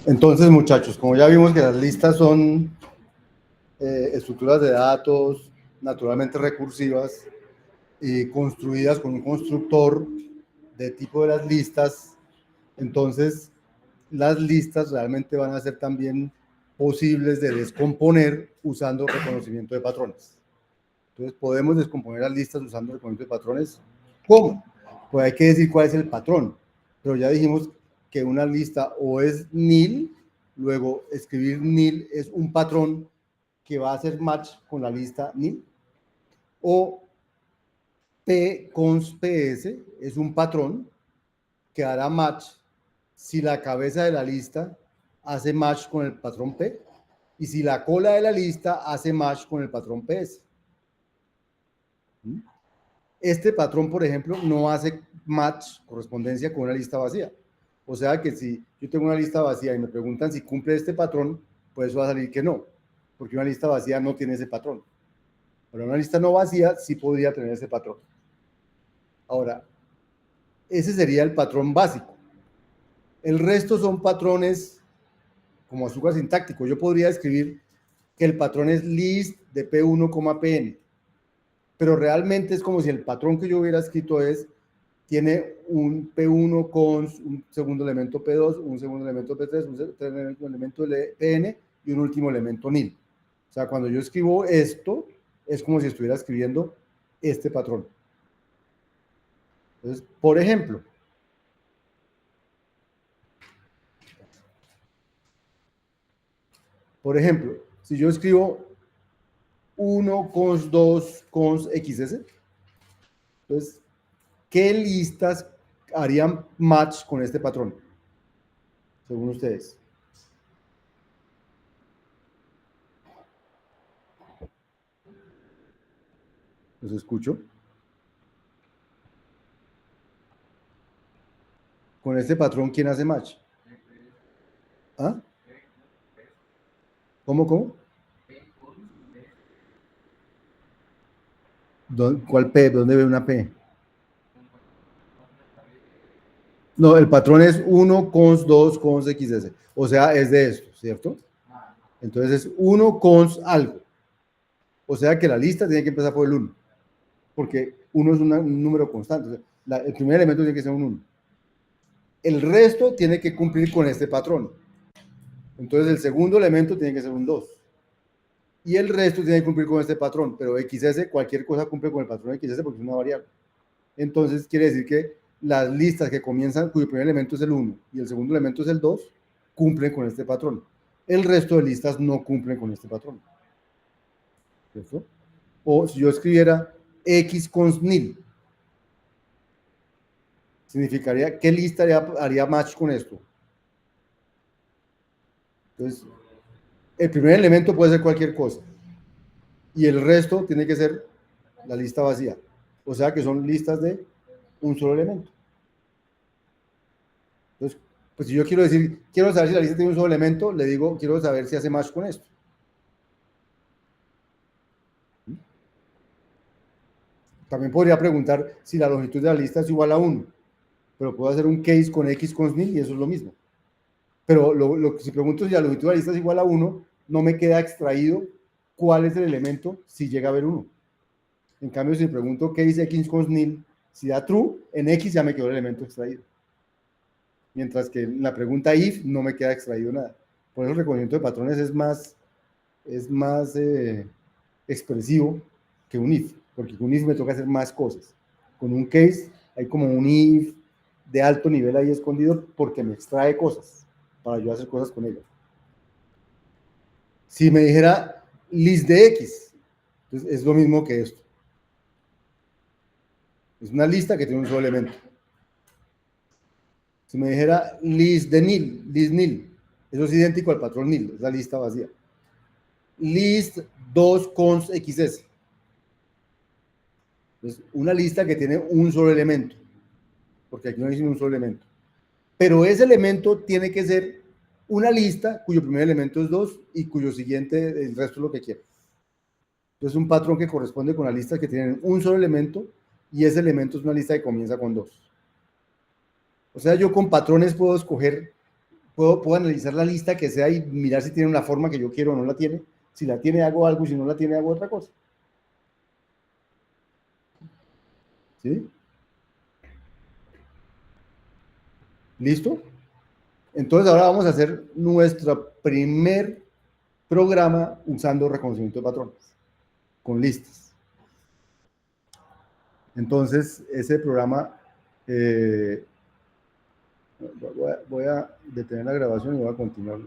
Entonces, muchachos, como ya vimos que las listas son estructuras de datos naturalmente recursivas y construidas con un constructor de tipo de las listas, entonces las listas realmente van a ser también posibles de descomponer usando reconocimiento de patrones. Entonces, podemos descomponer las listas usando reconocimiento de patrones. ¿Cómo? Pues hay que decir cuál es el patrón, pero ya dijimos que una lista o es nil, luego escribir nil es un patrón que va a hacer match con la lista nil, o P const PS es un patrón que hará match si la cabeza de la lista hace match con el patrón P y si la cola de la lista hace match con el patrón PS. Este patrón, por ejemplo, no hace match, correspondencia con una lista vacía. O sea que si yo tengo una lista vacía y me preguntan si cumple este patrón, pues eso va a salir que no, porque una lista vacía no tiene ese patrón. Pero una lista no vacía sí podría tener ese patrón. Ahora, ese sería el patrón básico. El resto son patrones como azúcar sintáctico. Yo podría escribir que el patrón es list de P1, Pn, pero realmente es como si el patrón que yo hubiera escrito tiene un P1 con un segundo elemento P2, un segundo elemento P3, un segundo elemento Pn y un último elemento nil. O sea, cuando yo escribo esto, es como si estuviera escribiendo este patrón. Entonces, por ejemplo, si yo escribo 1 cons 2 cons xs, entonces, ¿qué listas harían match con este patrón? Según ustedes. ¿Los escucho? Con este patrón, ¿quién hace match? ¿Ah? ¿Cómo? ¿Cuál P? ¿Dónde ve una P? No, el patrón es 1 cons 2 cons xs. O sea, es de esto, ¿cierto? Entonces es 1 cons algo. O sea que la lista tiene que empezar por el 1. Porque 1 es un número constante. O sea, el primer elemento tiene que ser un 1. El resto tiene que cumplir con este patrón. Entonces el segundo elemento tiene que ser un 2. Y el resto tiene que cumplir con este patrón. Pero XS, cualquier cosa cumple con el patrón XS porque es una variable. Entonces quiere decir que las listas que comienzan, cuyo primer elemento es el 1 y el segundo elemento es el 2, cumplen con este patrón. El resto de listas no cumplen con este patrón. ¿Cierto? O si yo escribiera X cons nil, significaría, ¿qué lista haría match con esto? Entonces, el primer elemento puede ser cualquier cosa y el resto tiene que ser la lista vacía. O sea que son listas de un solo elemento. Entonces, pues si yo quiero saber si la lista tiene un solo elemento, le digo, quiero saber si hace match con esto. También podría preguntar si la longitud de la lista es igual a 1, pero puedo hacer un case con x cons nil y eso es lo mismo. Pero si pregunto si la longitud de la lista es igual a 1, no me queda extraído cuál es el elemento si llega a haber 1. En cambio, si pregunto case x cons nil, si da true, en x ya me quedó el elemento extraído. Mientras que en la pregunta if no me queda extraído nada. Por eso el reconocimiento de patrones es más expresivo que un if, porque con un if me toca hacer más cosas. Con un case hay como un if de alto nivel ahí escondido porque me extrae cosas para yo hacer cosas con ellas. Si me dijera list de x, entonces es lo mismo que esto. Es una lista que tiene un solo elemento. Si me dijera list de nil, list nil, eso es idéntico al patrón nil, es la lista vacía. List 2 cons xs. Entonces, una lista que tiene un solo elemento, porque aquí no dice un solo elemento. Pero ese elemento tiene que ser una lista cuyo primer elemento es 2 y cuyo siguiente, el resto es lo que quiera. Entonces, un patrón que corresponde con las listas que tienen un solo elemento y ese elemento es una lista que comienza con 2. O sea, yo con patrones puedo escoger puedo analizar la lista que sea y mirar si tiene una forma que yo quiero o no la tiene. Si la tiene, hago algo, si no la tiene, hago otra cosa. ¿Sí? ¿Listo? Entonces ahora vamos a hacer nuestro primer programa usando reconocimiento de patrones, con listas. Entonces, ese programa, voy a detener la grabación y voy a continuar.